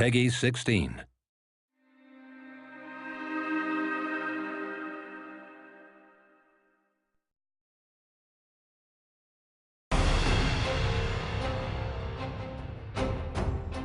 Peggy 16.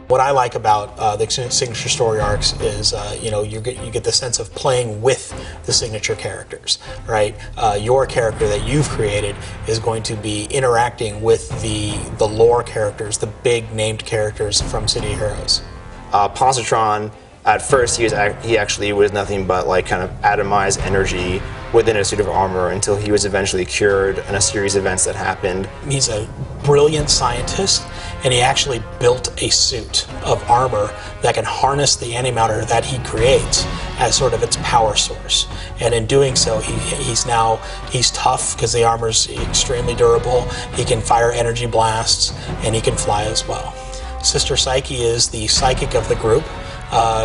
What I like about the signature story arcs is, you get the sense of playing with the signature characters, right? Your character that you've created is going to be interacting with the lore characters, the big named characters from City of Heroes. Positron, at first he actually was nothing but like kind of atomized energy within a suit of armor until he was eventually cured in a series of events that happened. He's a brilliant scientist, and he actually built a suit of armor that can harness the antimatter that he creates as sort of its power source. And in doing so, he's tough because the armor's extremely durable. He can fire energy blasts, and he can fly as well. Sister Psyche is the psychic of the group.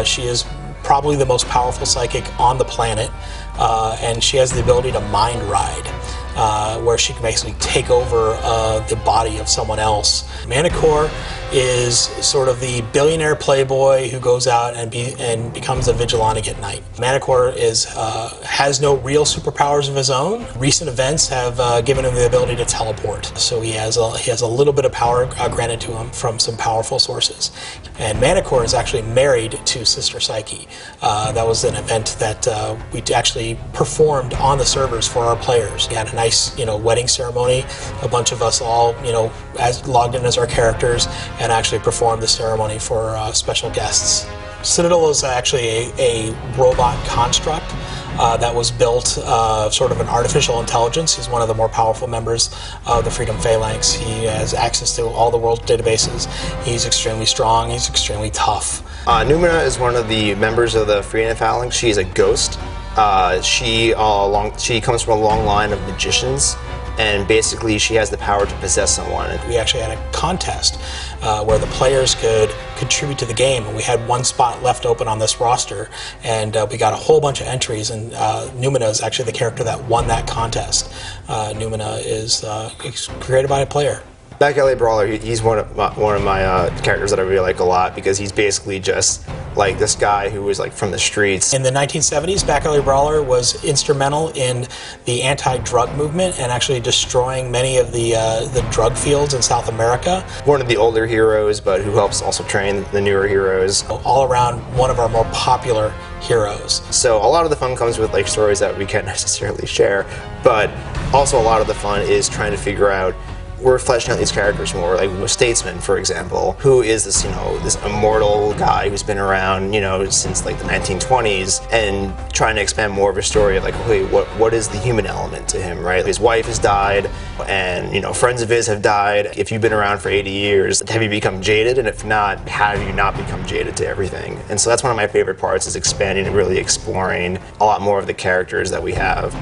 She is probably the most powerful psychic on the planet, and she has the ability to mind ride, where she can basically take over the body of someone else. Manticore is sort of the billionaire playboy who goes out and becomes a vigilante at night. Manticore has no real superpowers of his own. Recent events have given him the ability to teleport, so he has a little bit of power granted to him from some powerful sources. And Manticore is actually married to Sister Psyche. That was an event that we actually performed on the servers for our players. We had a nice, wedding ceremony. A bunch of us all, as logged in as our characters, and actually performed the ceremony for special guests. Citadel is actually a robot construct that was built, sort of an artificial intelligence. He's one of the more powerful members of the Freedom Phalanx. He has access to all the world's databases. He's extremely strong. He's extremely tough. Numina is one of the members of the Freedom Phalanx. She is a ghost. She comes from a long line of magicians, and basically she has the power to possess someone. We actually had a contest where the players could contribute to the game, and we had one spot left open on this roster, and we got a whole bunch of entries, and Numina is actually the character that won that contest. Numina is created by a player. Back Alley Brawler, he's one of my characters that I really like a lot, because he's basically just like this guy who was like from the streets. In the 1970s, Back Alley Brawler was instrumental in the anti-drug movement and actually destroying many of the drug fields in South America. One of the older heroes, but who helps also train the newer heroes. All around one of our more popular heroes. So a lot of the fun comes with like stories that we can't necessarily share, but also a lot of the fun is trying to figure out, we're fleshing out these characters more, like Statesman, for example, who is this, this immortal guy who's been around, since like the 1920s, and trying to expand more of a story of like, okay, what is the human element to him, right? His wife has died, and friends of his have died. If you've been around for 80 years, have you become jaded? And if not, how have you not become jaded to everything? And so that's one of my favorite parts, is expanding and really exploring a lot more of the characters that we have.